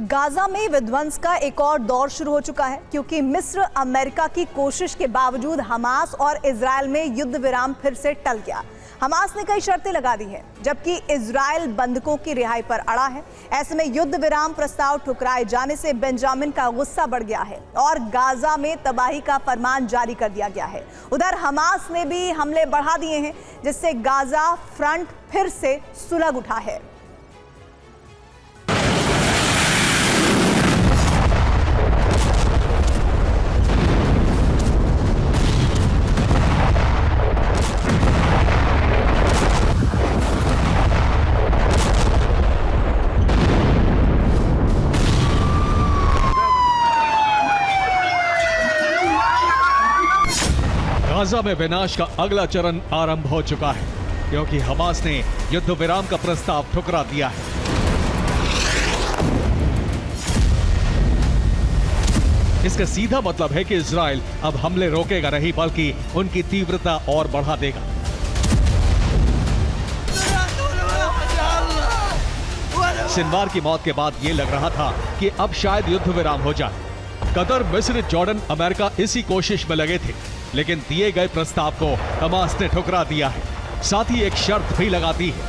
Gaza में विध्वंस का एक और दौर शुरू हो चुका है क्योंकि मिस्र अमेरिका की कोशिश के बावजूद हमास और इजरायल में युद्ध विराम फिर से टल गया। हमास ने कई शर्तें लगा दी हैं जबकि इजरायल बंधकों की रिहाई पर अड़ा है। ऐसे में युद्ध विराम प्रस्ताव ठुकराए जाने से बेंजामिन का गुस्सा बढ़ गया है और गाजा में तबाही का फरमान जारी कर दिया गया है। उधर हमास ने भी हमले बढ़ा दिए हैं जिससे गाजा फ्रंट फिर से सुलग उठा है। गाजा में विनाश का अगला चरण आरंभ हो चुका है क्योंकि हमास ने युद्ध विराम का प्रस्ताव ठुकरा दिया है। इसका सीधा मतलब है कि इजराइल अब हमले रोकेगा नहीं बल्कि उनकी तीव्रता और बढ़ा देगा। सिनवार की मौत के बाद यह लग रहा था कि अब शायद युद्ध विराम हो जाए। कतर, मिस्र, जॉर्डन, अमेरिका इसी कोशिश में लगे थे, लेकिन दिए गए प्रस्ताव को हमास ने ठुकरा दिया है। साथ ही एक शर्त भी लगा दी है।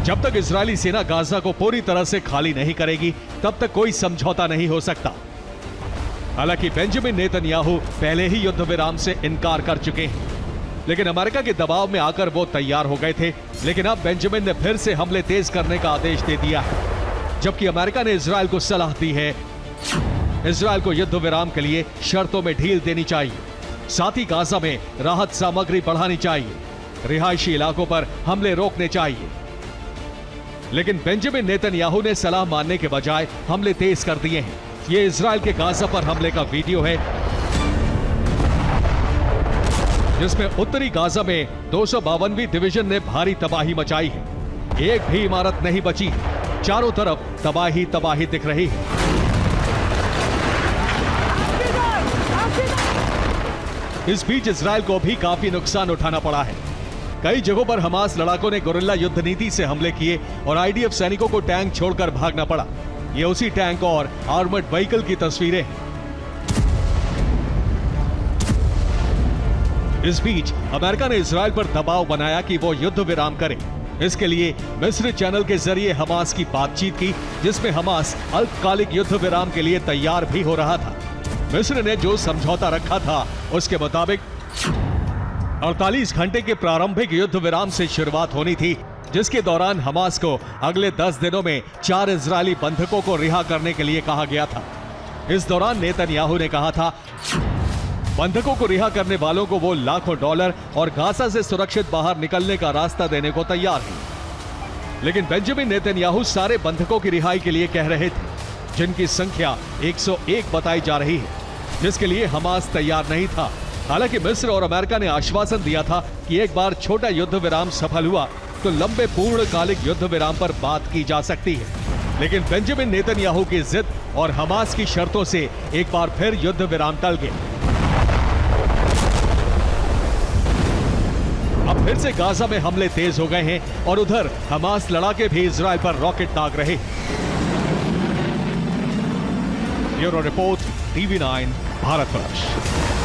जब तक इजरायली सेना गाजा को पूरी तरह से खाली नहीं करेगी तब तक कोई समझौता नहीं हो सकता। हालांकि बेंजामिन नेतन्याहू पहले ही युद्ध विराम से इनकार कर चुके हैं, लेकिन अमेरिका के दबाव में आकर वो तैयार हो गए थे। लेकिन अब बेंजामिन ने फिर से हमले तेज करने का आदेश दे दिया है, जबकि अमेरिका ने इजरायल को सलाह दी है इजरायल को युद्ध विराम के लिए शर्तों में ढील देनी चाहिए। साथ ही गाजा में राहत सामग्री बढ़ानी चाहिए, रिहायशी इलाकों पर हमले रोकने चाहिए। लेकिन बेंजामिन नेतन्याहू ने सलाह मानने के बजाय हमले तेज कर दिए हैं। ये इजरायल के गाजा पर हमले का वीडियो है जिसमें उत्तरी गाजा में 252वीं डिवीजन ने भारी तबाही मचाई है। एक भी इमारत नहीं बची है, चारों तरफ तबाही तबाही दिख रही है। इस बीच इजरायल को भी काफी नुकसान उठाना पड़ा है। कई जगहों पर हमास लड़ाकों ने गुरिल्ला युद्ध नीति से हमले किए और आईडीएफ सैनिकों को टैंक छोड़कर भागना पड़ा। ये उसी टैंक और आर्मर्ड व्हीकल की तस्वीरें हैं। इस बीच अमेरिका ने इजरायल पर दबाव बनाया कि वो युद्ध विराम करे। इसके लिए मिस्र चैनल के जरिए हमास की बातचीत की, जिसमें हमास अल्पकालिक युद्ध विराम के लिए तैयार भी हो रहा था। मिस्र ने जो समझौता रखा था उसके मुताबिक 48 घंटे के प्रारंभिक युद्ध विराम से शुरुआत होनी थी, जिसके दौरान हमास को अगले 10 दिनों में 4 इजरायली बंधकों को रिहा करने के लिए कहा गया था। इस दौरान नेतन्याहू ने कहा था बंधकों को रिहा करने वालों को वो लाखों डॉलर और गाजा से सुरक्षित बाहर निकलने का रास्ता देने को तैयार है। लेकिन बेंजामिन नेतन्याहू सारे बंधकों की रिहाई के लिए कह रहे थे, जिनकी संख्या 101 बताई जा रही है, जिसके लिए हमास तैयार नहीं था। हालांकि मिस्र और अमेरिका ने आश्वासन दिया था कि एक बार छोटा युद्ध विराम सफल हुआ तो लंबे पूर्णकालिक युद्ध विराम पर बात की जा सकती है। लेकिन बेंजामिन नेतन्याहू की जिद और हमास की शर्तों से एक बार फिर युद्ध विराम टल गया। अब फिर से गाजा में हमले तेज हो गए हैं और उधर हमास लड़ाके भी इजरायल पर रॉकेट दाग रहे। Bureau report, TV9 Bharatvarsh.